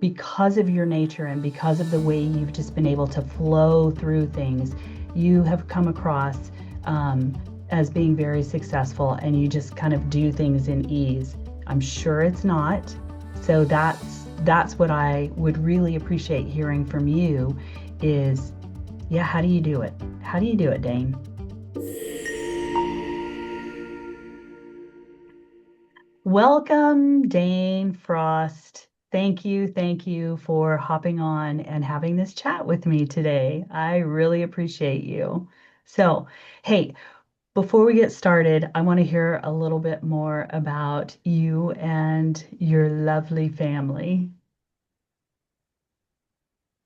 because of your nature and because of the way you've just been able to flow through things, you have come across um, as being very successful and you just kind of do things in ease. I'm sure it's not. So that's what I would really appreciate hearing from you is, yeah, how do you do it? How do you do it, Dane? Welcome, Dane Frost. Thank you for hopping on and having this chat with me today. I really appreciate you. So, hey, before we get started, I want to hear a little bit more about you and your lovely family.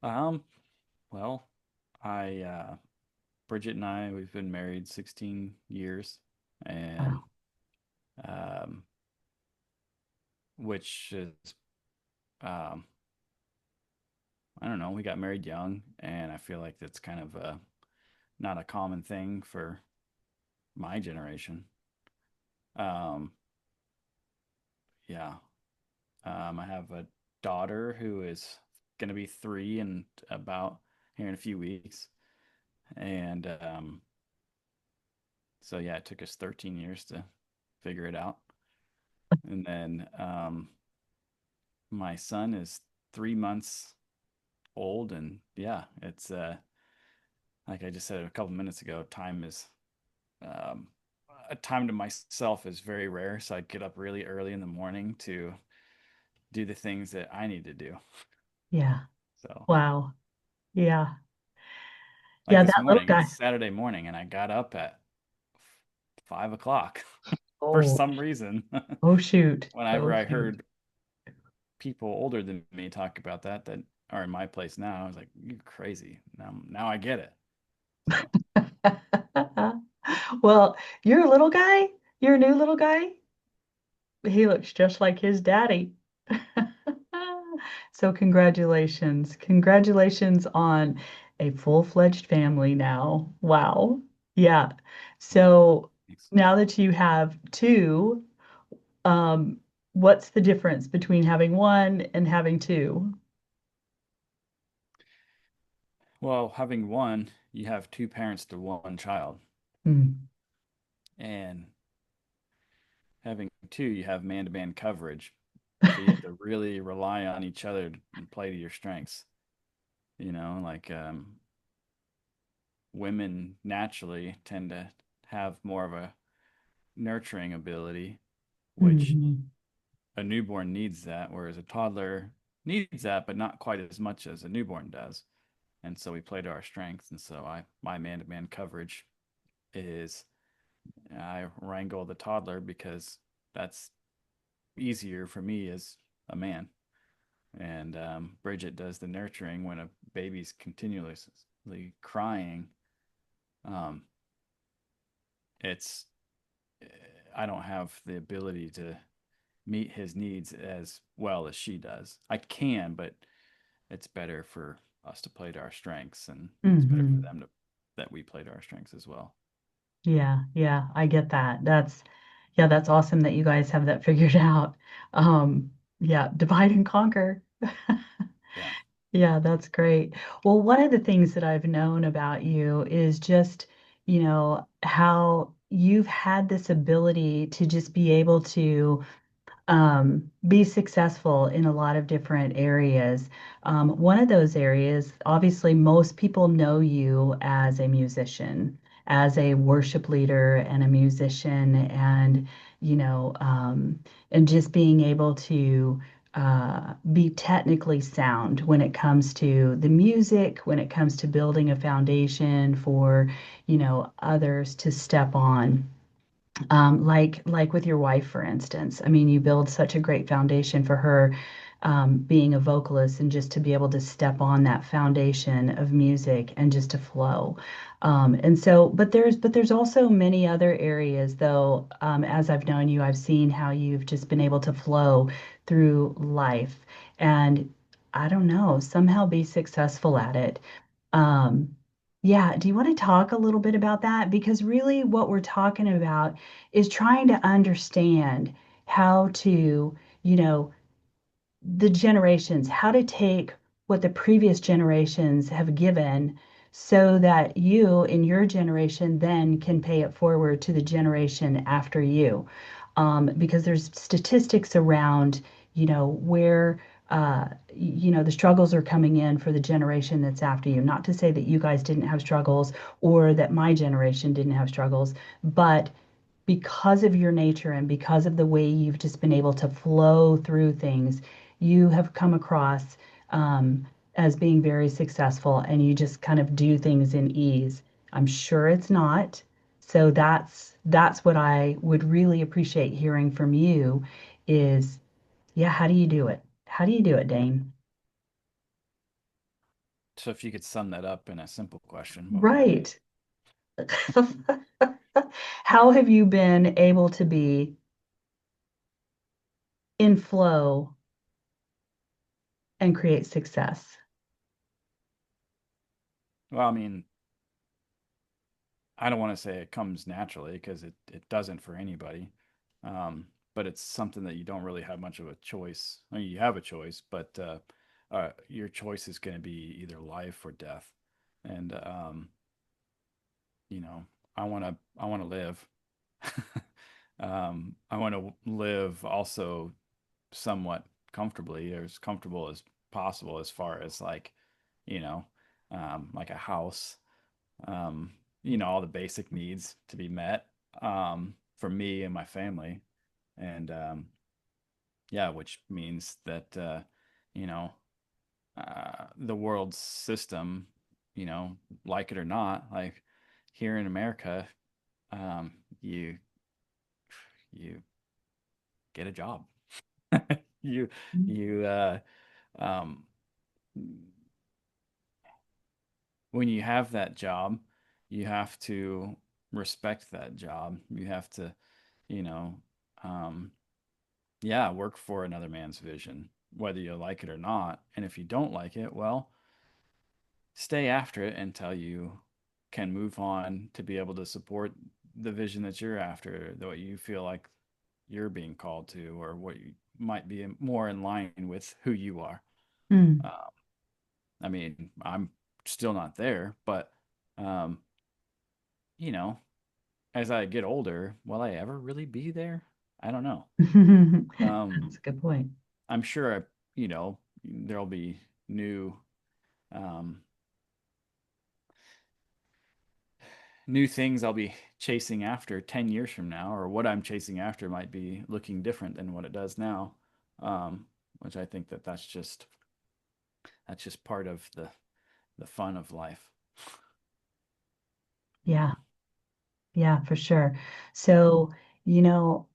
Um, well, I Bridget and I we've been married 16 years and Wow. um which is um I don't know, we got married young and I feel like that's kind of not a common thing for my generation. Um yeah. I have a daughter who is going to be 3 and about here in a few weeks. And so yeah, it took us 13 years to figure it out. And then my son is 3 months old, and yeah, it's like I just said a couple minutes ago, time is um, a time to myself is very rare. So I get up really early in the morning to do the things that I need to do. Yeah. So Wow. Yeah. like Yeah, this that little morning, guy. it's Saturday morning, and I got up at 5 o'clock for Oh, some reason. oh shoot. Whenever Oh I shoot. heard people older than me talk about that are in my place now, I was like, "You're crazy." Now I get it. So Well, your little guy, your new little guy, he looks just like his daddy. So congratulations. Congratulations on a full-fledged family now. Wow. Yeah. yeah, So thanks. now that you have two, um, what's the difference between having one and having two? Well, having one, you have two parents to one child, Hmm. and having two, you have man-to-man coverage. So you have to really rely on each other and play to your strengths. Like women naturally tend to have more of a nurturing ability, which Mhm. a newborn needs that, whereas a toddler needs that, but not quite as much as a newborn does. And so we play to our strengths. And so my man-to-man coverage is I wrangle the toddler because that's easier for me as a man. And Bridget does the nurturing when a baby's continuously crying. Um, it's I don't have the ability to meet his needs as well as she does. I can, but it's better for us to play to our strengths, and it's better for Hmm. them to that we play to our strengths as well. Yeah, yeah, I get that. Yeah, that's awesome that you guys have that figured out. Yeah, divide and conquer. Yeah. Yeah, that's great. Well, one of the things that I've known about you is just, how you've had this ability to just be able to be successful in a lot of different areas. One of those areas, obviously, most people know you as a musician, as a worship leader and a musician, and just being able to be technically sound when it comes to the music, when it comes to building a foundation for, others to step on. Like with your wife, for instance. I mean, you build such a great foundation for her, being a vocalist and just to be able to step on that foundation of music and just to flow. But there's also many other areas though. As I've known you, I've seen how you've just been able to flow through life and I don't know, somehow be successful at it. Um, yeah, do you want to talk a little bit about that? Because really, what we're talking about is trying to understand how to, you know, the generations, how to take what the previous generations have given so that you in your generation then can pay it forward to the generation after you. Because there's statistics around, where, the struggles are coming in for the generation that's after you. Not to say that you guys didn't have struggles or that my generation didn't have struggles, but because of your nature and because of the way you've just been able to flow through things, you have come across as being very successful and you just kind of do things in ease. I'm sure it's not. So that's what I would really appreciate hearing from you is, yeah, how do you do it? How do you do it, Dane? So if you could sum that up in a simple question, what would that be? Right. How have you been able to be in flow and create success? Well, I mean, I don't want to say it comes naturally because it doesn't for anybody. But it's something that you don't really have much of a choice. I mean, you have a choice, but your choice is going to be either life or death. And you know, I want to live. I want to live also somewhat comfortably, or as comfortable as possible, as far as like, you know, like a house, um, all the basic needs to be met, for me and my family. And yeah, which means that, you know, the world's system, like it or not, like here in America, um, you you get a job. you you um, when you have that job, you have to respect that job. You have to, you know, um, yeah, work for another man's vision, whether you like it or not. And if you don't like it, well, stay after it until you can move on to be able to support the vision that you're after, what you feel like you're being called to, or what you might be more in line with who you are. Mm. Uh, I mean, I'm still not there, but um, you know, as I get older, will I ever really be there? I don't know. Um, That's a good point. I'm sure there'll be new um, new things I'll be chasing after 10 years from now, or what I'm chasing after might be looking different than what it does now. Which I think that's just part of the fun of life. Yeah, yeah, for sure. So, you know,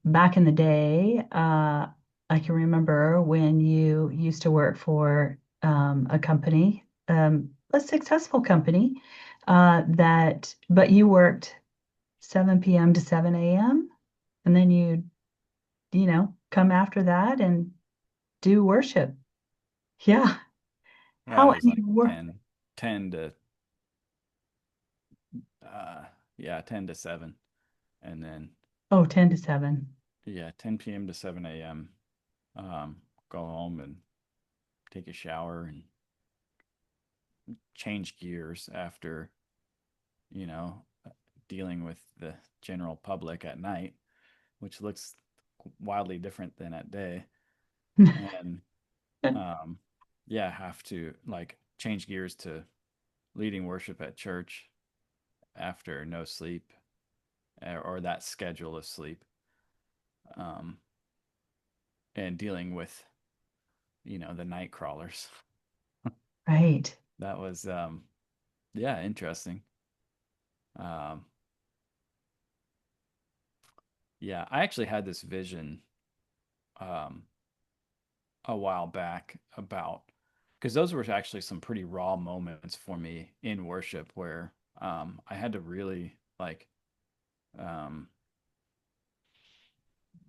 back in the day, I can remember when you used to work for a company, a successful company, but you worked 7 p.m. to 7 a.m. and then come after that and do worship. Yeah. Yeah, How it have was like you worked? 10 to uh yeah, 10 to 7, and then Oh, 10 to 7. yeah, 10 p.m. to 7 a.m. Go home and take a shower and change gears after, you know, dealing with the general public at night, which looks wildly different than at day. And um, yeah, have to like change gears to leading worship at church after no sleep, or that schedule of sleep, um, and dealing with, the night crawlers. Right. That was, yeah, interesting. Um, yeah, I actually had this vision um, a while back about, because those were actually some pretty raw moments for me in worship where I had to really like, um,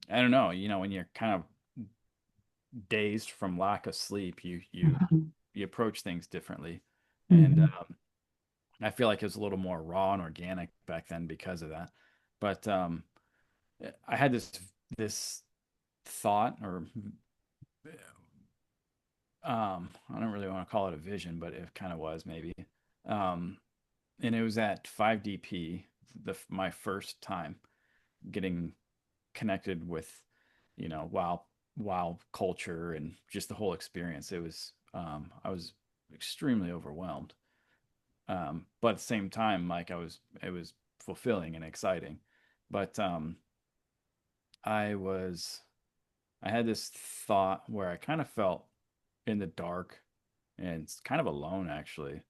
I don't know, when you're kind of dazed from lack of sleep, you approach things differently, and Mhm. I feel like it was a little more raw and organic back then because of that. But I had this thought or I don't really want to call it a vision, but it kind of was maybe. Um, and it was at 5DP, my first time getting connected with, wow culture and just the whole experience. I was extremely overwhelmed. But at the same time, like it was fulfilling and exciting. But I was, I had this thought where I kind of felt in the dark and it's kind of alone actually.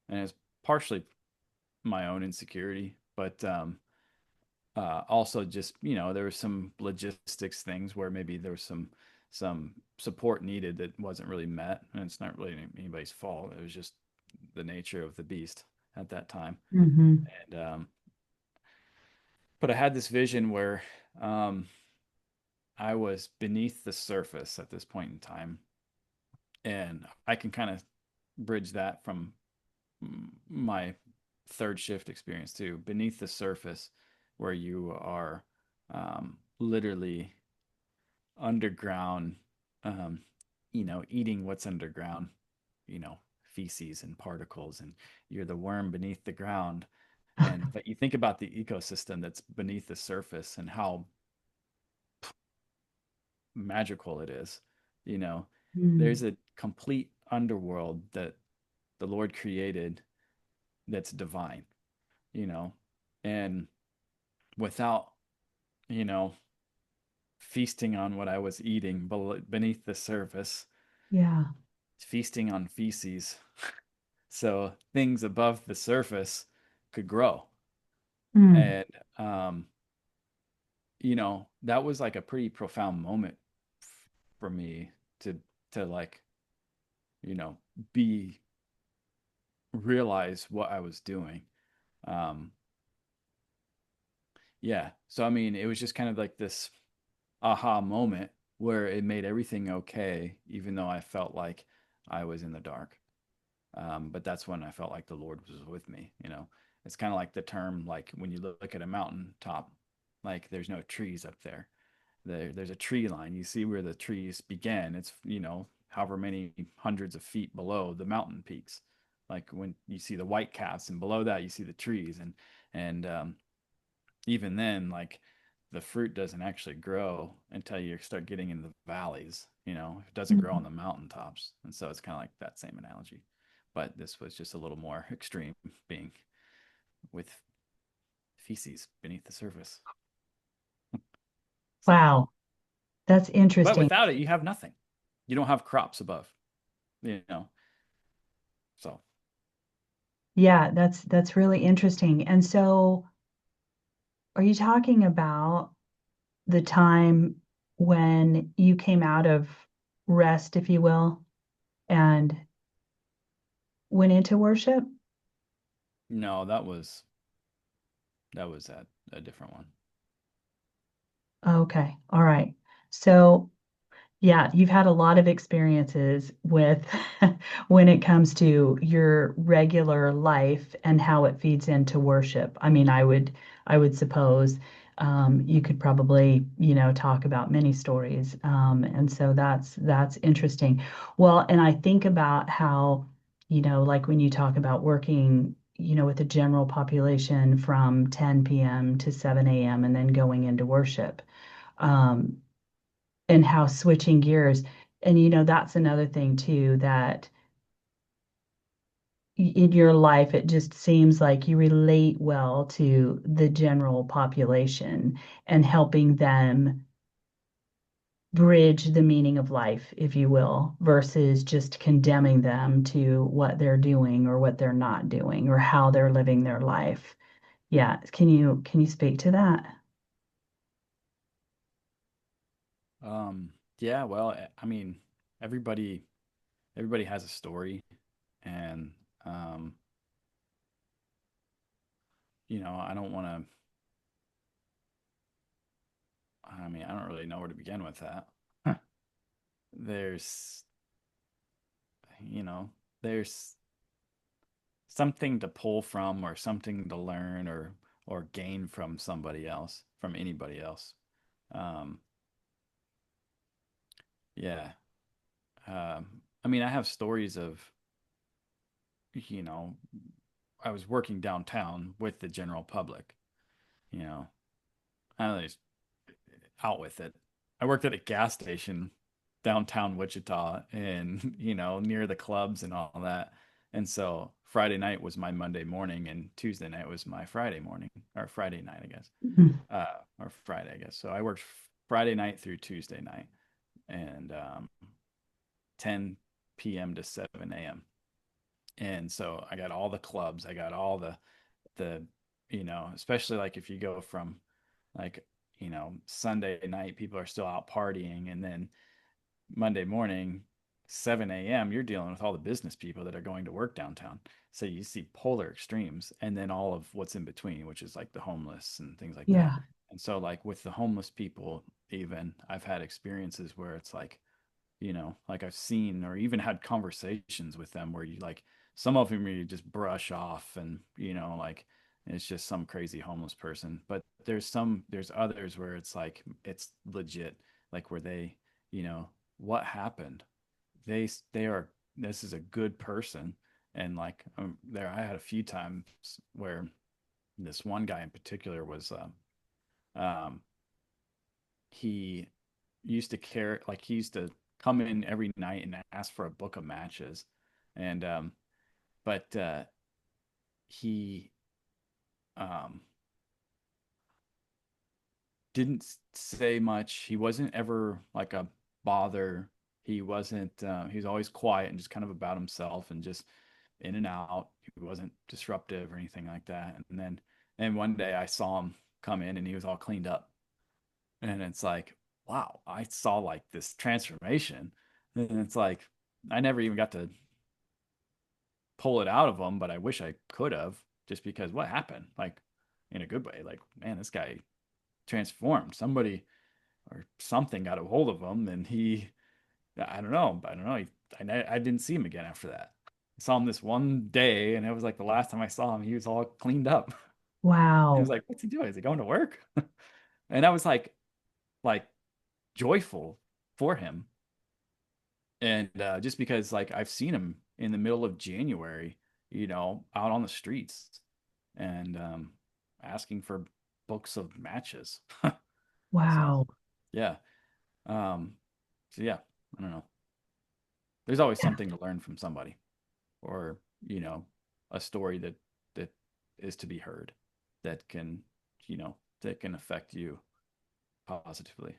And it's partially my own insecurity, but also just, there was some logistics things where maybe there was some support needed that wasn't really met, and it's not really anybody's fault. It was just the nature of the beast at that time. Hmm. And but I had this vision where um, I was beneath the surface at this point in time, and I can kind of bridge that from my third shift experience too. Beneath the surface, where you are literally underground, um, eating what's underground, you know, feces and particles, and you're the worm beneath the ground. But you think about the ecosystem that's beneath the surface and how magical it is. You know, there's Mm. a complete underworld that the Lord created that's divine, you know, and without, you know, feasting on what I was eating beneath the surface, Yeah. feasting on feces. So things above the surface could grow. Mm. And, that was like a pretty profound moment for me to, like, you know, be realize what I was doing. Um, yeah. So, I mean, it was just kind of like this aha moment where it made everything okay, even though I felt like I was in the dark. But that's when I felt like the Lord was with me. It's kind of like the term, like when you look at a mountain top, like there's no trees up there. There's a tree line. You see where the trees begin. It's, however many hundreds of feet below the mountain peaks. Like when you see the white caps, and below that you see the trees, and even then, like the fruit doesn't actually grow until you start getting into the valleys. It doesn't grow on Mm. the mountaintops, and so it's kind of like that same analogy, but this was just a little more extreme, being with feces beneath the surface. So, Wow. That's but interesting. without it, you have nothing. You don't have crops above, you know. So, Yeah, that's really interesting. And so, are you talking about the time when you came out of rest, if you will, and went into worship? no, that was a different one. Okay. All right. So, yeah, you've had a lot of experiences with when it comes to your regular life and how it feeds into worship. I mean, I would suppose you could probably, talk about many stories, and so that's interesting. Well, and I think about how, like when you talk about working, with the general population from 10 p.m. to 7 a.m. and then going into worship. Um, and how switching gears, and that's another thing too, that in your life it just seems like you relate well to the general population and helping them bridge the meaning of life, if you will, versus just condemning them to what they're doing or what they're not doing or how they're living their life. Yeah, can you speak to that? Um, yeah, well, I mean, everybody everybody has a story, and um, I don't want to. I mean, I don't really know where to begin with that. There's, you know, there's something to pull from, or something to learn, or gain from somebody else, from anybody else. Um, yeah. I mean, I have stories of, you know, I was working downtown with the general public, you know, I was out with it. I worked at a gas station downtown Wichita and, near the clubs and all that. And so Friday night was my Monday morning and Tuesday night was my Friday morning or Friday night, I guess. Mhm. Or Friday, I guess. So I worked Friday night through Tuesday night and 10 p.m. to 7 a.m. And so I got all the clubs, I got all the especially like if you go from like Sunday night people are still out partying and then Monday morning 7 a.m. you're dealing with all the business people that are going to work downtown. So you see polar extremes and then all of what's in between, which is like the homeless and things like that. Yeah. And so like with the homeless people, even I've had experiences where it's like, like I've seen or even had conversations with them where you like some of them you just brush off and, like it's just some crazy homeless person. But there's others where it's like, it's legit, like where they, you know, what happened? They are, this is a good person. And like, there, I had a few times where this one guy in particular was, um, he used to care like he used to come in every night and ask for a book of matches and but he um didn't say much. He wasn't ever like a bother. He wasn't he was always quiet and just kind of about himself and just in and out. He wasn't disruptive or anything like that. And one day I saw him come in and he was all cleaned up. And it's like, wow, I saw like this transformation. And it's like, I never even got to pull it out of him, but I wish I could have just because what happened? Like, in a good way. Like, man, this guy transformed. Somebody or something got a hold of him and I don't know, but I don't know. I didn't see him again after that. I saw him this one day and it was like the last time I saw him, he was all cleaned up. I was Wow. like, what's he doing? Is he going to work? And I was like joyful for him. And just because like I've seen him in the middle of January, out on the streets and asking for books of matches. So Wow. yeah. Um, so yeah, I don't know. There's always Yeah. something to learn from somebody or, you know, a story that is to be heard that can, that can affect you positively.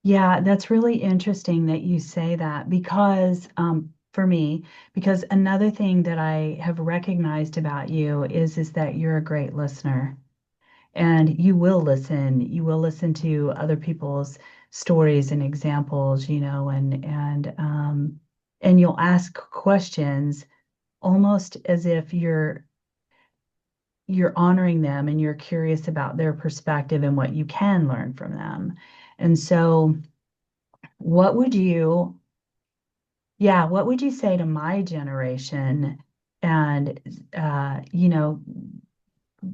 Yeah, that's really interesting that you say that because for me, because another thing that I have recognized about you is that you're a great listener and you will listen to other people's stories and examples, and you'll ask questions almost as if you're honoring them and you're curious about their perspective and what you can learn from them. And so what would you, yeah, what would you say to my generation? And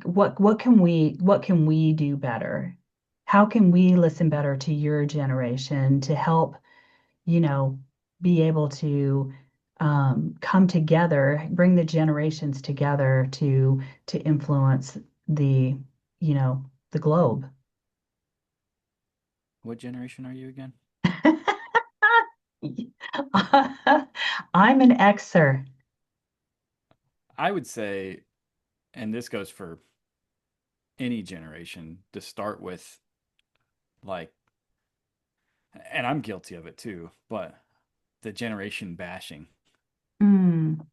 what can we do better? How can we listen better to your generation to help, you know, be able to come together, bring the generations together to influence the, the globe? What generation are you again? I'm an Xer. I would say, and this goes for any generation, to start with like, and I'm guilty of it too, but the generation bashing. Mm,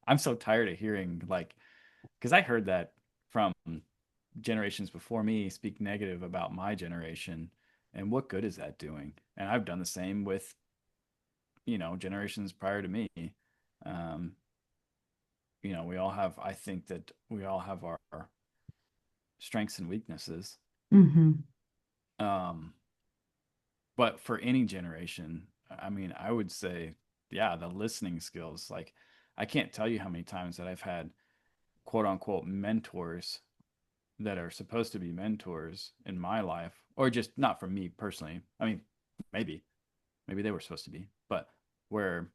I'm so tired of hearing like, because I heard that from generations before me speak negative about my generation, and what good is that doing? And I've done the same with, generations prior to me. Um, we all have, I think that we all have our strengths and weaknesses. hmm Um, but for any generation, I mean, I would say, yeah, the listening skills. Like, I can't tell you how many times that I've had quote unquote mentors that are supposed to be mentors in my life, or just not for me personally. I mean, maybe, maybe they were supposed to be, but where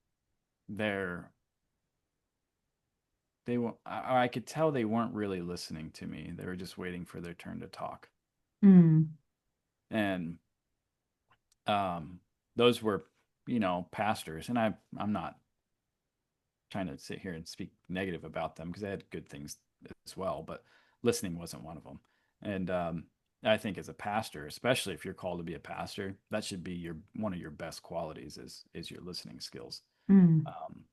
they're they were I could tell they weren't really listening to me. They were just waiting for their turn to talk. Mm, And um those were, pastors, and I'm not trying to sit here and speak negative about them because they had good things as well, but listening wasn't one of them. And I think as a pastor, especially if you're called to be a pastor, that should be your one of your best qualities is your listening skills. mm. Um,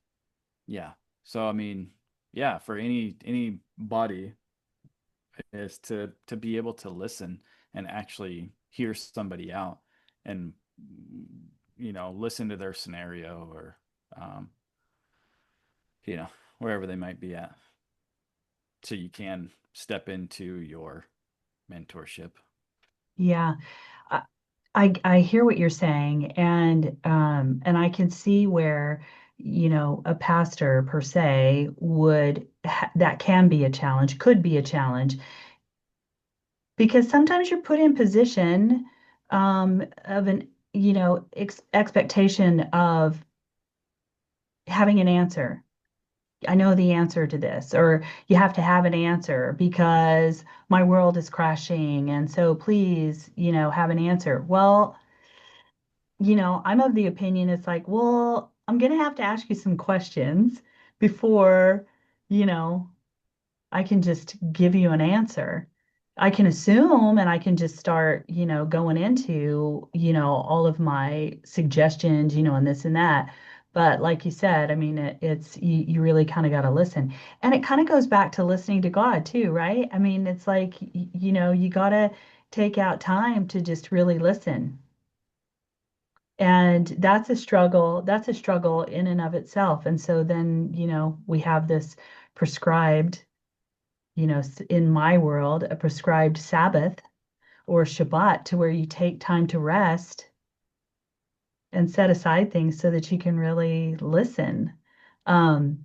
yeah. So I mean, yeah, for anybody is to be able to listen and actually hear somebody out and listen to their scenario or um, wherever they might be at, so you can step into your mentorship. Yeah. I, I hear what you're saying, and I can see where, a pastor per se would that can be a challenge, could be a challenge, because sometimes you're put in position of an, expectation of having an answer. I know the answer to this, or you have to have an answer because my world is crashing, and so please, have an answer. Well, I'm of the opinion it's like, well, I'm gonna have to ask you some questions before, you know, I can just give you an answer. I can assume and I can just start, going into, all of my suggestions, and this and that. But like you said, I mean, it's you really kind of got to listen. And it kind of goes back to listening to God too, right? I mean, it's like, you got to take out time to just really listen. And that's a struggle. That's a struggle in and of itself. And so then, we have this prescribed, in my world, a prescribed Sabbath or Shabbat to where you take time to rest and set aside things so that you can really listen. Um,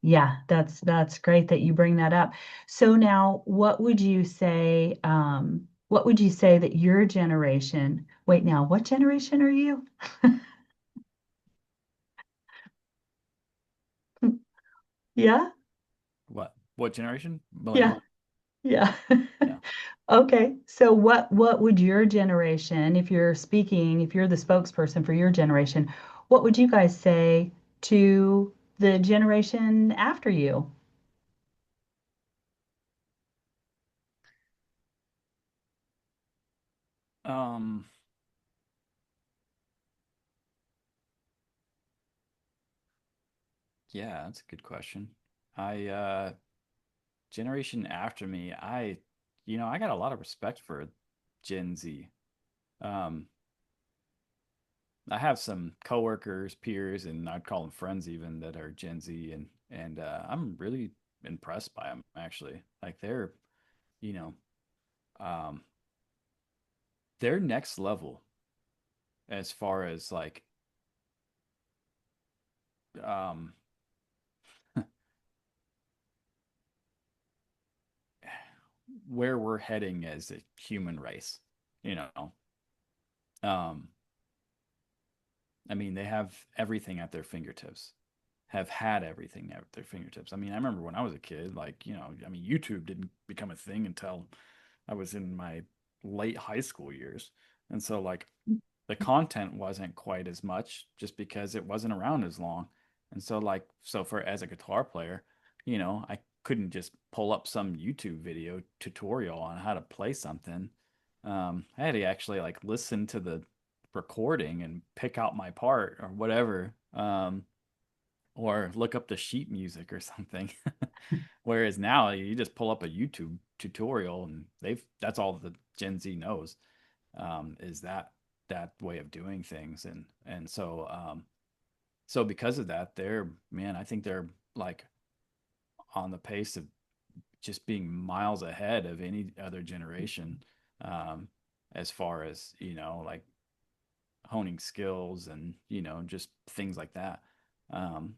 yeah, that's great that you bring that up. So now, what would you say that your generation, wait, now, what generation are you? Yeah, What generation? yeah, Millennial. yeah. Yeah. Okay, so what would your generation, if you're speaking, if you're the spokesperson for your generation, what would you guys say to the generation after you? Um, yeah, that's a good question. I Generation after me, I got a lot of respect for Gen Z. Um, I have some coworkers, peers, and I'd call them friends even that are Gen Z, and I'm really impressed by them actually. Like you know, um, they're next level as far as like um where we're heading as a human race, you know. Um, I mean, they have everything at their fingertips, have had everything at their fingertips. I mean, I remember when I was a kid, like, I mean, YouTube didn't become a thing until I was in my late high school years. And so, like, the content wasn't quite as much just because it wasn't around as long. And so, like, so for as a guitar player, I couldn't just pull up some YouTube video tutorial on how to play something. I had to actually like listen to the recording and pick out my part or whatever, or look up the sheet music or something. Whereas now you just pull up a YouTube tutorial and that's all the Gen Z knows, is that way of doing things. And so because of that, I think they're like on the pace of just being miles ahead of any other generation, um, as far as, like honing skills and, just things like that. Um,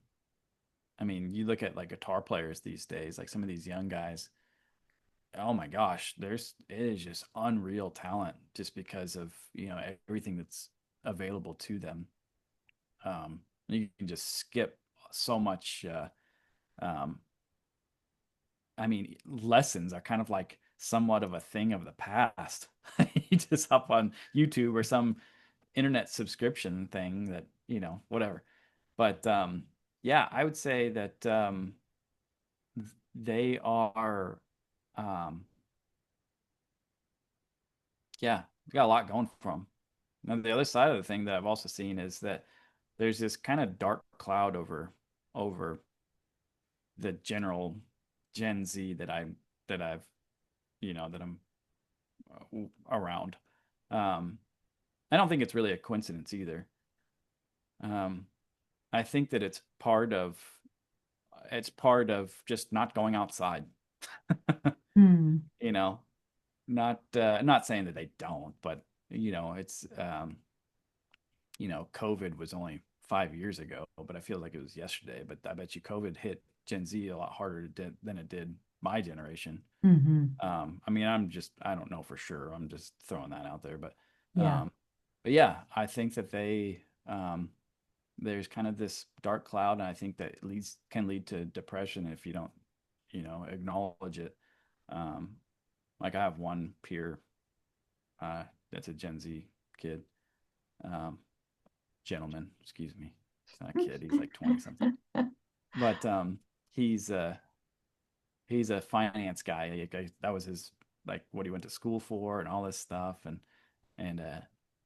I mean, you look at like guitar players these days, like some of these young guys, oh my gosh, it is just unreal talent just because of, everything that's available to them. You can just skip so much. Um, I mean, lessons are kind of like somewhat of a thing of the past. You just hop on YouTube or some internet subscription thing that, whatever. But yeah, I would say that they are, um, yeah, got a lot going for them. Now, the other side of the thing that I've also seen is that there's this kind of dark cloud over the general Gen Z that I've that I'm around. Um, I don't think it's really a coincidence either. Um, I think that it's part of just not going outside. Hmm. you know, not saying that they don't, but it's COVID was only 5 years ago, but I feel like it was yesterday. But I bet you COVID hit Gen Z a lot harder than it did my generation. Hmm. I mean, I don't know for sure. I'm just throwing that out there, Yeah. um, but yeah, I think that there's kind of this dark cloud, and I think that can lead to depression if you don't, acknowledge it. Um, like I have one peer, uh, that's a Gen Z kid, um, gentleman, excuse me. He's not a kid. He's like 20 something, but he's uh, he's a finance guy. That was his like what he went to school for and all this stuff, and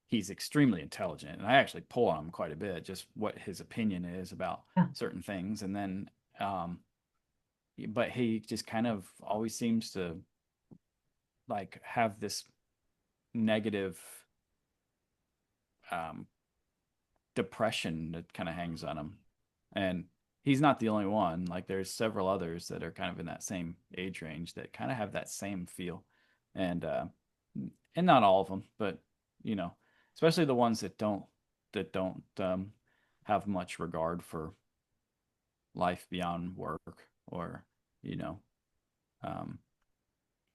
he's extremely intelligent. And I actually pull on him quite a bit, just what his opinion is about Yeah. certain things. And then, but he just kind of always seems to like have this negative um, depression that kind of hangs on him. And he's not the only one. Like there's several others that are kind of in that same age range that kind of have that same feel. And not all of them, but you know, especially the ones that don't have much regard for life beyond work or, you know, um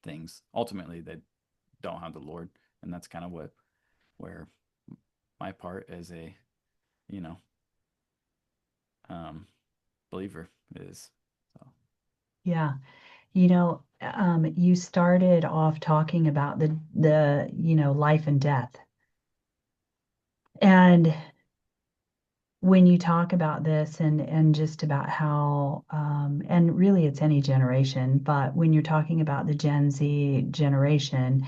things. Ultimately they don't have the Lord. And that's kind of where my part as a, you know, um believer is. So Yeah. You started off talking about the life and death. And when you talk about this and just about how and really it's any generation, but when you're talking about the Gen Z generation,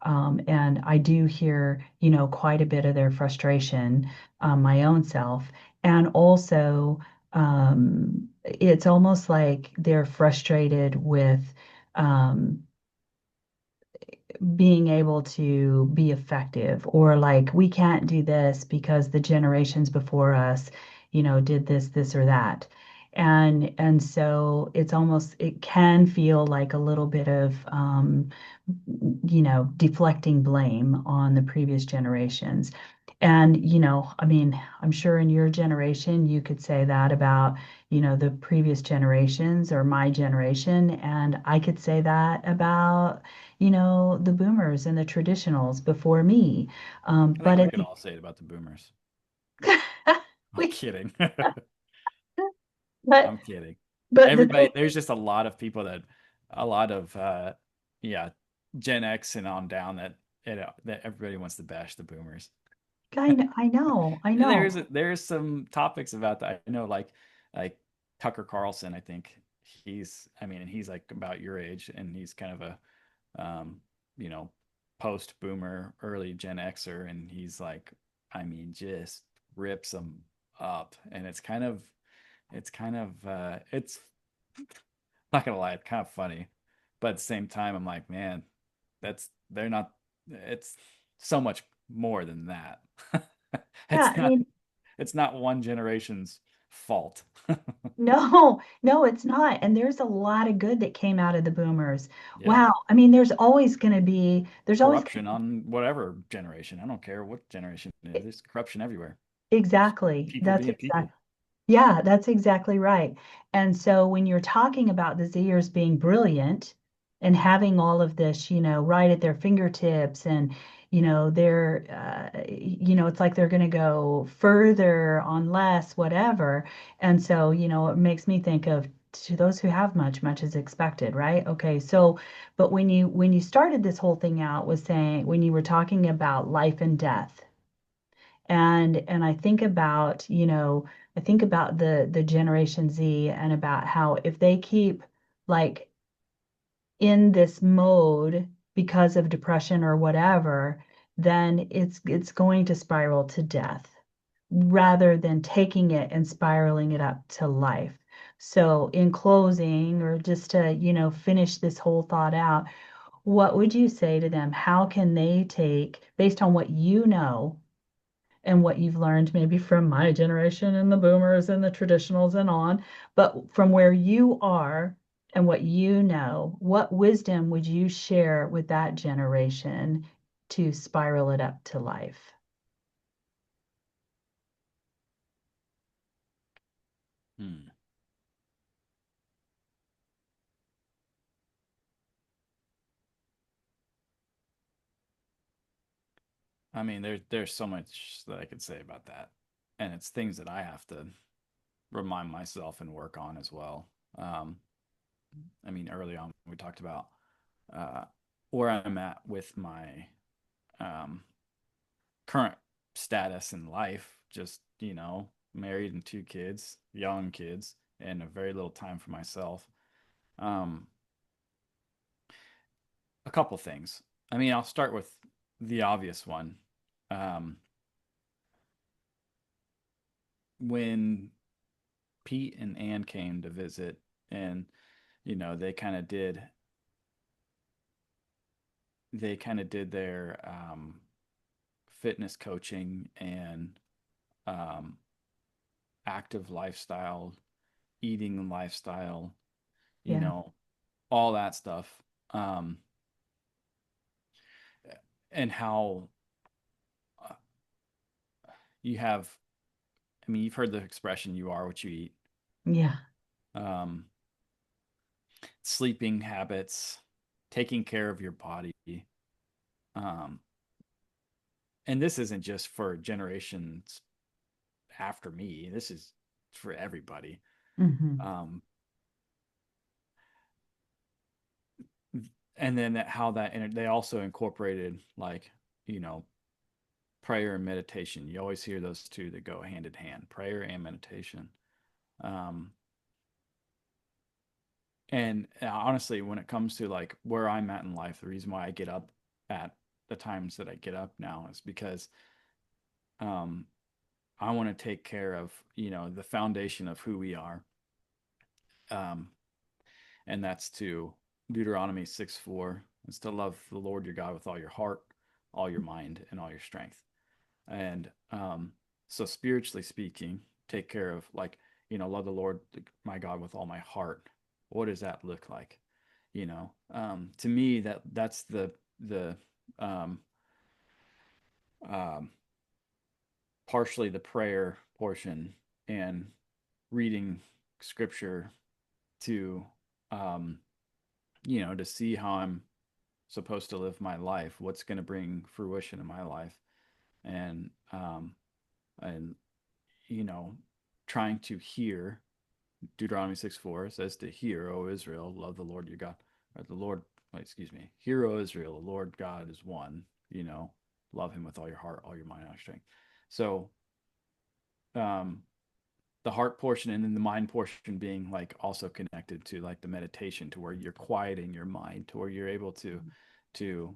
and I do hear, quite a bit of their frustration, my own self, and also it's almost like they're frustrated with um, being able to be effective, or like we can't do this because the generations before us did this or that. And so it can feel like a little bit of deflecting blame on the previous generations. And I mean, I'm sure in your generation you could say that about the previous generations or my generation, and I could say that about the boomers and the traditionals before me. I think But we at could the all say it about the boomers. I'm we, kidding. but I'm kidding. but the Everybody, thing, there's just a lot of, yeah, Gen X and on down that everybody wants to bash the boomers. I And know. there's some topics about that. I know, like Tucker Carlson. I think I mean, he's like about your age, and he's kind of a, you know, post boomer, early Gen Xer, and he's like, I mean, just rips them up, and it's not gonna lie, it's kind of funny, but at the same time, I'm like, man, they're not. It's so much more than that. Yeah, It's I not. mean, It's not one generation's fault. no, no, it's not. And there's a lot of good that came out of the boomers. Yeah, Wow. I mean, there's always corruption on whatever generation. I don't care what generation it is. There's corruption everywhere. Just exactly. people That's being exactly. people. Yeah, that's exactly right. And so when you're talking about the Zers being brilliant, and having all of this, right at their fingertips, and they're it's like they're going to go further on less, whatever. And so, it makes me think of, to those who have much, much is expected, right? Okay, so but when you started this whole thing out, was saying, when you were talking about life and death, and I think about the Generation Z, and about how, if they keep like in this mode because of depression or whatever, then it's going to spiral to death, rather than taking it and spiraling it up to life. So in closing, or just to, finish this whole thought out, what would you say to them? How can they take, based on what you know and what you've learned, maybe from my generation and the boomers and the traditionals and on, but from where you are and what you know, what wisdom would you share with that generation to spiral it up to life? Hmm. I mean, there's so much that I could say about that, and it's things that I have to remind myself and work on as well. Um, I mean, early on we talked about uh, where I'm at with my um, current status in life. Just married and two kids, young kids, and a very little time for myself. Um, a couple things. I mean, I'll start with the obvious one. Um, when Pete and Ann came to visit, and they kind of did their fitness coaching and um, active lifestyle, eating lifestyle, you Yeah, know, all that stuff. Um, and how uh, you have, I mean, you've heard the expression, you are what you eat. yeah, Um, Sleeping habits, taking care of your body. Um, and this isn't just for generations after me, this is for everybody. hmm, Um, and then how that, and they also incorporated, like, you know, prayer and meditation. You always hear those two that go hand in hand, prayer and meditation. Um, and honestly, when it comes to like where I'm at in life, the reason why I get up at the times that I get up now is because um, I want to take care of, the foundation of who we are. Um, and that's to Deuteronomy 6:4. It's to love the Lord your God with all your heart, all your mind, and all your strength. And so, spiritually speaking, take care of, like, love the Lord my God with all my heart. What does that look like? To me, that's the um, um, partially the prayer portion, and reading scripture to um, to see how I'm supposed to live my life, what's going to bring fruition in my life, and and you know, trying to hear. Deuteronomy 6:4 says to hear, O Israel, love the Lord your God, or the Lord, wait, excuse me, hear, O Israel, the Lord God is one. Love Him with all your heart, all your mind, all your strength. So, um, the heart portion and then the mind portion being like also connected to like the meditation, to where you're quieting your mind, to where you're able to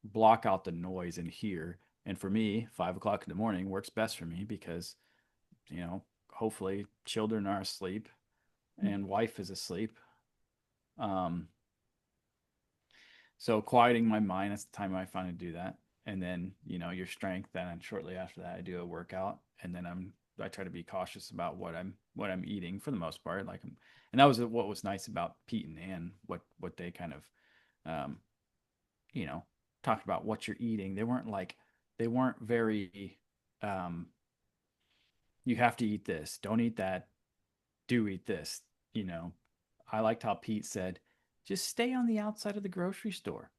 block out the noise and hear. And for me, 5 o'clock in the morning works best for me because, hopefully children are asleep and wife is asleep. Um, so quieting my mind, that's the time I find to do that. And then, your strength. Then shortly after that, I do a workout, and then I try to be cautious about what I'm eating for the most part. And that was what was nice about Pete and Ann, what they kind of, um, you know, talked about what you're eating. They weren't very, um, you have to eat this, don't eat that, do eat this. You know, I liked how Pete said, just stay on the outside of the grocery store.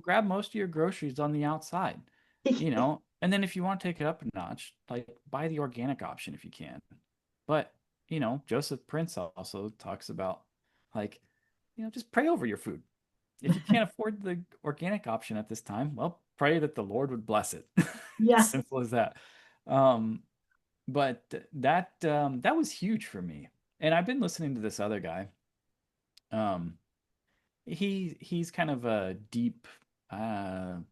Grab most of your groceries on the outside, and then if you want to take it up a notch, like buy the organic option if you can. But, Joseph Prince also talks about like, just pray over your food. If you can't afford the organic option at this time, well, pray that the Lord would bless it. Yeah. Simple as that. Um, but that was huge for me. And I've been listening to this other guy. Um, he's kind of a deep. I'm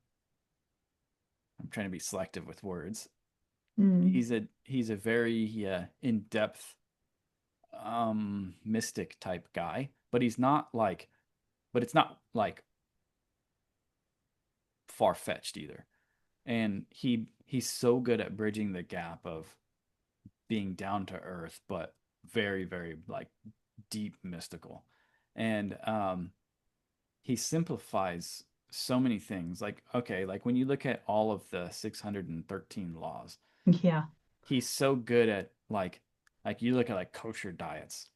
trying to be selective with words. Mm. He's a very in-depth mystic type guy, but it's not like far-fetched either. And he's so good at bridging the gap of being down to earth, but very, very like deep mystical. And he simplifies so many things. Like, okay, like when you look at all of the 613 laws, Yeah. he's so good at like you look at like kosher diets.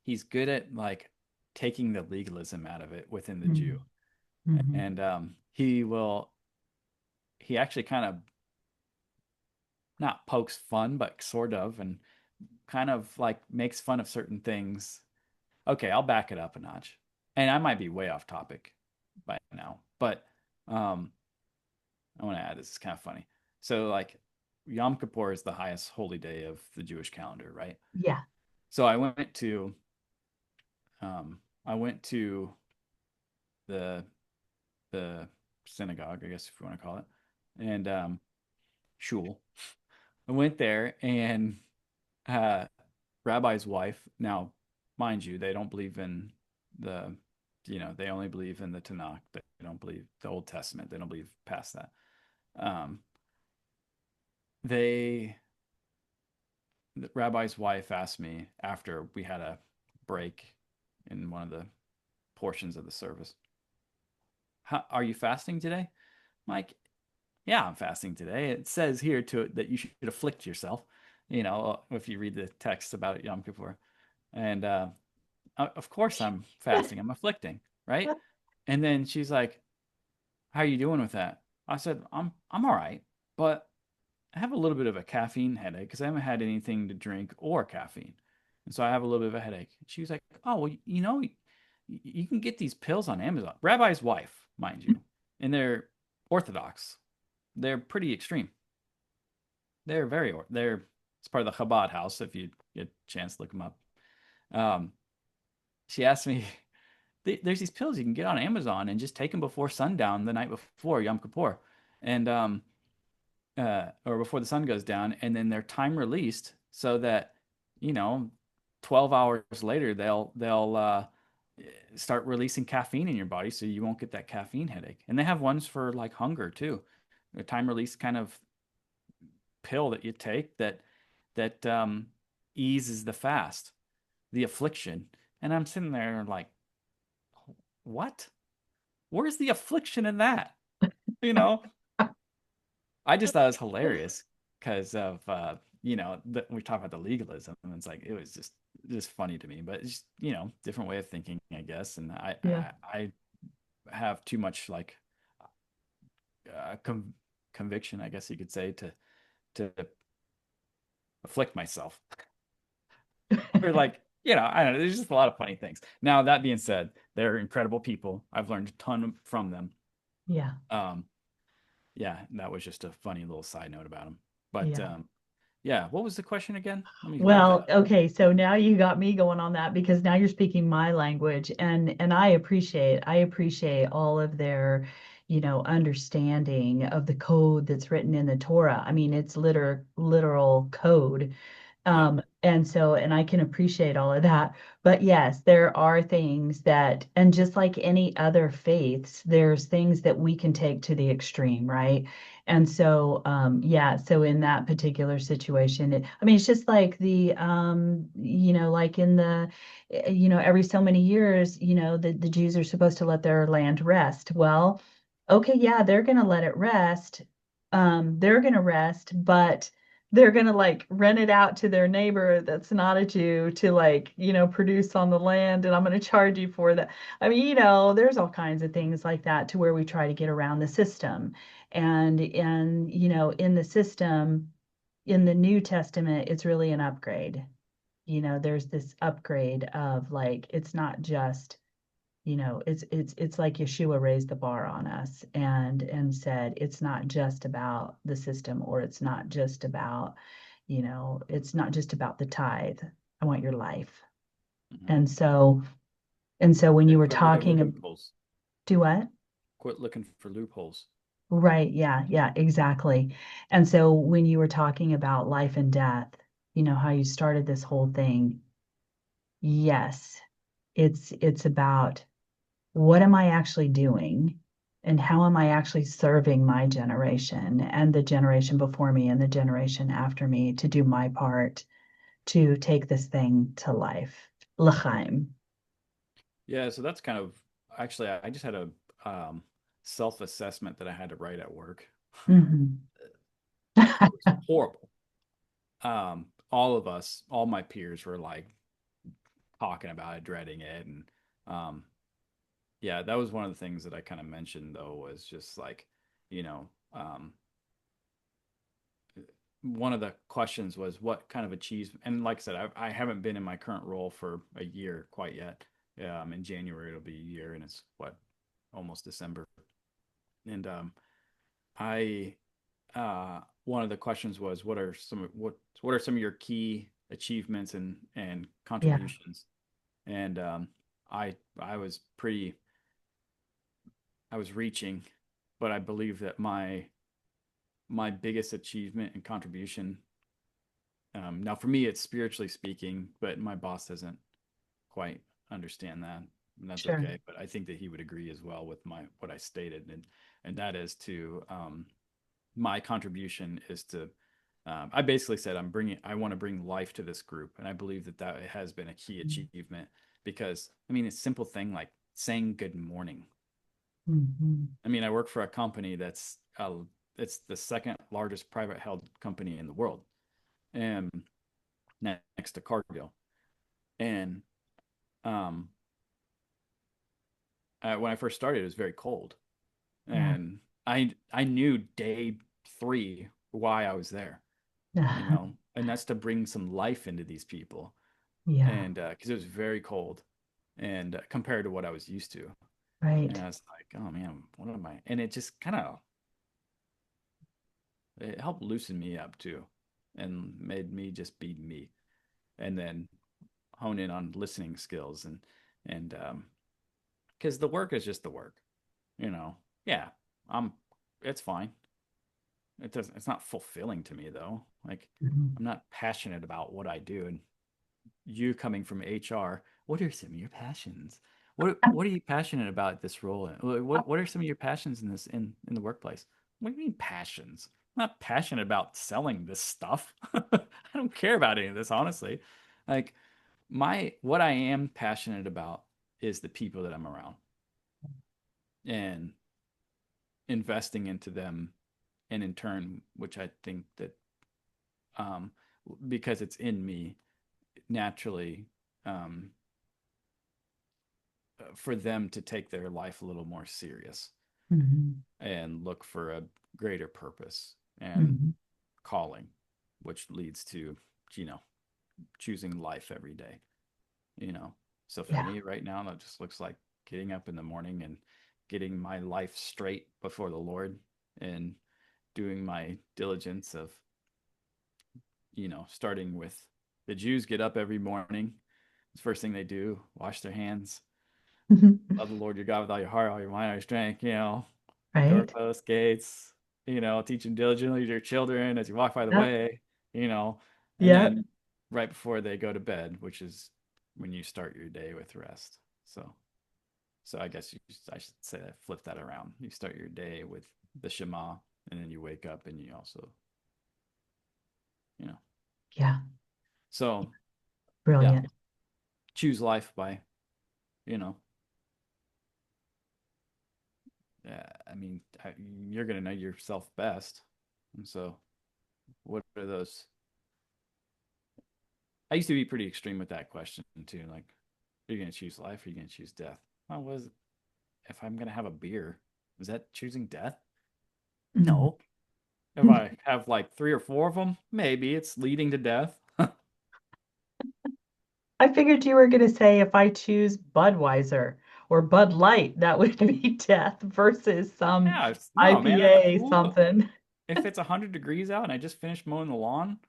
He's good at like taking the legalism out of it within the Jew. Mm. Hmm. And he actually kind of not pokes fun, but sort of, and kind of like makes fun of certain things. Okay, I'll back it up a notch. And I might be way off topic by now, but um, I want to add this. It's kind of funny. So, like, Yom Kippur is the highest holy day of the Jewish calendar, right? Yeah. So um, I went to the the synagogue, I guess if you want to call it, and shul. I went there, and uh, rabbi's wife. Now, mind you, they don't believe in the, they only believe in the Tanakh. They don't believe the Old Testament. They don't believe past that. Um, they, the rabbi's wife asked me after we had a break in one of the portions of the service, are you fasting today? I'm like, yeah, I'm fasting today. It says here that you should afflict yourself, if you read the text about Yom Kippur. And of course I'm fasting. I'm afflicting, right? And then she's like, "How are you doing with that?" I said, "I'm all right, but I have a little bit of a caffeine headache because I haven't had anything to drink or caffeine, and so I have a little bit of a headache." She was like, "Oh, well, you can get these pills on Amazon." Rabbi's wife, mind you, and they're Orthodox. They're pretty extreme. They're it's part of the Chabad house. If you get a chance, look them up. Um, she asked me, there's these pills you can get on Amazon and just take them before sundown the night before Yom Kippur, and or before the sun goes down, and then they're time released so that you know 12 hours later they'll start releasing caffeine in your body so you won't get that caffeine headache. And they have ones for like hunger too, a time release kind of pill that you take that eases the fast, the affliction. And I'm sitting there like, what? Where's the affliction in that? You know, I just thought it was hilarious because of we talk about the legalism, and it's like it was just funny to me. But it's just, different way of thinking, I guess. And I Yeah. I, I have too much like conviction, I guess you could say, to afflict myself. Or like, I don't know. There's just a lot of funny things. Now that being said, they're incredible people. I've learned a ton from them. Yeah. Um, yeah, that was just a funny little side note about them. But Yeah. yeah, what was the question again? Let me look that Well, up. okay, so now you got me going on that because now you're speaking my language and I appreciate all of their, understanding of the code that's written in the Torah. I mean, it's literal code. Yeah. And I can appreciate all of that. But yes, there are things that, and just like any other faiths, there's things that we can take to the extreme, right? And so, yeah, so in that particular situation, I mean, it's just like like in every so many years, the Jews are supposed to let their land rest. Well, okay, yeah, they're going to let it rest. They're going to rest, but they're gonna like rent it out to their neighbor that's not a Jew to like, produce on the land, and I'm gonna charge you for that. I mean, there's all kinds of things like that to where we try to get around the system. And in the system, in the New Testament, it's really an upgrade. There's this upgrade of like it's not just it's like Yeshua raised the bar on us and said it's not just about the system, or it's not just about, it's not just about the tithe. I want your life. Hmm. And so when you And were quit looking for talking, loopholes. do what? Quit looking for loopholes. Right, yeah, yeah, exactly. And so when you were talking about life and death, how you started this whole thing, yes, it's about what am I actually doing? And how am I actually serving my generation and the generation before me and the generation after me to do my part to take this thing to life? L'chaim. Yeah, so that's kind of actually I just had a um, self-assessment that I had to write at work. Mhm. It was horrible. All of us, all my peers were like talking about it, dreading it, and um, yeah, that was one of the things that I kind of mentioned though was just like, you know, um, one of the questions was what kind of achievement, and like I said, I haven't been in my current role for a year quite yet. In January it'll be a year, and it's what almost December, and I one of the questions was what are some of your key achievements and Yeah, contributions, and I was pretty I was reaching, but I believe that my biggest achievement and contribution, now for me it's spiritually speaking, but my boss doesn't quite understand that, and that's sure. okay. But I think that he would agree as well with my what I stated, and that is to my contribution is to I basically said I want to bring life to this group, and I believe that that has been a key achievement because I mean, it's a simple thing like saying good morning. Mhm. I mean, I work for a company it's the second largest private held company in the world, and next to Cargill. And um, when I first started, it was very cold, Yeah. and I knew day three why I was there, and that's to bring some life into these people, Yeah, and because it was very cold, and compared to what I was used to, and right. I was like, oh man, what am I? And it just kind of it helped loosen me up too, and made me just be me, and then hone in on listening skills and because the work is just the work, you know. Yeah, I'm. It's fine. It doesn't. It's not fulfilling to me though. Like Mhm. I'm not passionate about what I do, and you coming from HR, what are some of your passions? What are you passionate about this role? What are some of your passions in this in the workplace? What do you mean passions? I'm not passionate about selling this stuff. I don't care about any of this, honestly. Like my what I am passionate about is the people that I'm around and investing into them, and in turn, which I think that um because it's in me naturally, um for them to take their life a little more serious Mhm. and look for a greater purpose and Mhm. calling, which leads to, you know, choosing life every day, you know. So for Yeah. me right now, that just looks like getting up in the morning and getting my life straight before the Lord and doing my diligence of, starting with the Jews get up every morning. The first thing they do, wash their hands, love the Lord your God with all your heart, all your mind, all your strength, Right. doorposts, gates, teach them diligently to your children as you walk by the Yep. way, and Yep. then right before they go to bed, which is when you start your day with rest. So I guess I should say that flip that around. You start your day with the Shema, and then you wake up and you also, you know. Yeah. So yeah, Brilliant. choose life by, you know, I mean, you're gonna know yourself best, and so What are those? I used to be pretty extreme with that question too. Like, are you going to choose life or are you going to choose death? Well, was if I'm going to have a beer, is that choosing death? Mm. No. If I have like three or four of them, maybe it's leading to death. I figured you were going to say if I choose Budweiser or Bud Light, that would be death versus some Yeah, no, man, at the IPA pool, something. if it's 100 degrees out and I just finished mowing the lawn,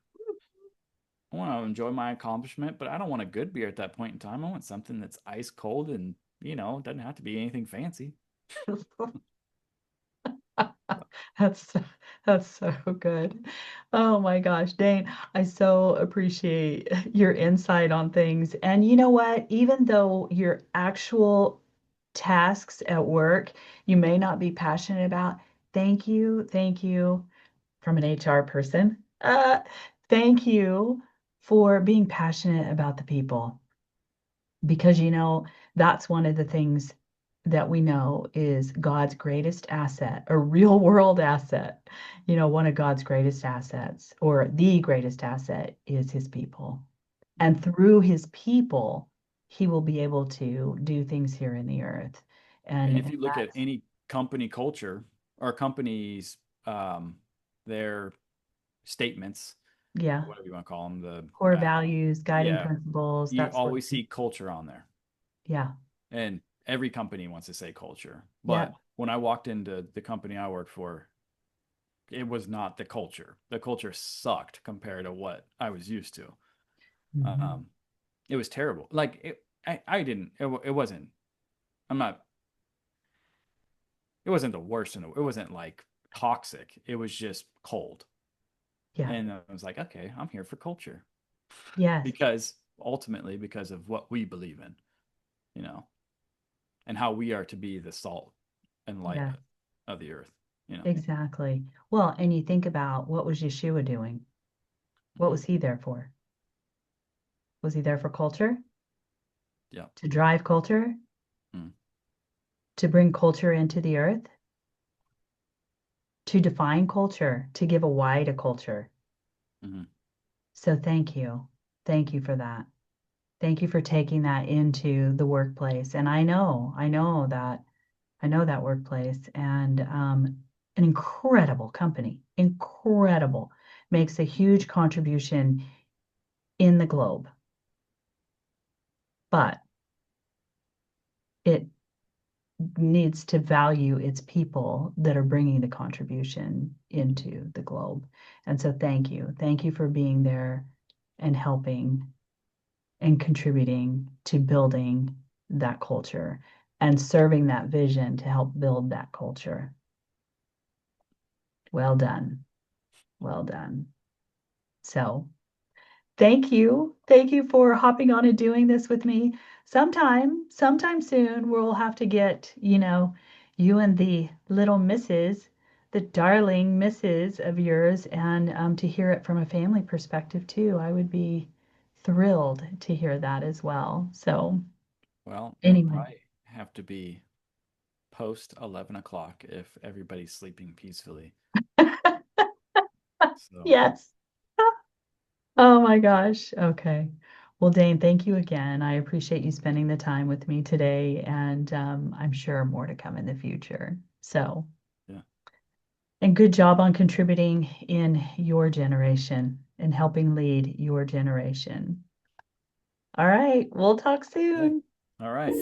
I want to enjoy my accomplishment, but I don't want a good beer at that point in time. I want something that's ice cold and, doesn't have to be anything fancy. That's that's so good. Oh my gosh, Dane, I so appreciate your insight on things. And you know what? Even though your actual tasks at work you may not be passionate about, thank you from an HR person. Thank you for being passionate about the people because that's one of the things that we know is God's greatest asset, a real world asset. One of God's greatest assets, or the greatest asset, is his people. And through his people, he will be able to do things here in the earth. And And, if and you look at that's, any company culture or companies, um, their statements, yeah, or whatever you want to call them, core values, guiding yeah, principles, you that sort of always thing. see culture on there. Yeah, And every company wants to say culture. yeah. But when I walked into the company I worked for, it was not the culture. The culture sucked compared to what I was used to. Mhm. Um, it was terrible. Like I didn't. It wasn't. I'm not. It wasn't the worst. It wasn't like toxic. It was just cold. Yeah, And I was like, okay, I'm here for culture yes, because ultimately because of what we believe in, you know, and how we are to be the salt and light yes, of the earth. You know. exactly. Well, and you think about what was Yeshua doing? What Mhm. was he there for? Was he there for culture? Yeah. To drive culture? Mm. To bring culture into the earth? To define culture? To give a why to culture? Hmm. So thank you. Thank you for that. Thank you for taking that into the workplace. And I know that workplace and an incredible company, incredible, makes a huge contribution in the globe. But it needs to value its people that are bringing the contribution into the globe. And so thank you. Thank you for being there and helping and contributing to building that culture and serving that vision to help build that culture. Well done. Well done. So thank you. Thank you for hopping on and doing this with me. Sometime soon, we'll have to get, you and the little missus, the darling missus of yours, and to hear it from a family perspective too. I would be thrilled to hear that as well. So, Well, it'll anyway, probably have to be post 11 o'clock if everybody's sleeping peacefully. So, yes. Oh my gosh. Okay. Well, Dane, thank you again. I appreciate you spending the time with me today, and I'm sure more to come in the future. So, yeah. and good job on contributing in your generation and helping lead your generation. All right, we'll talk Okay. soon. All right.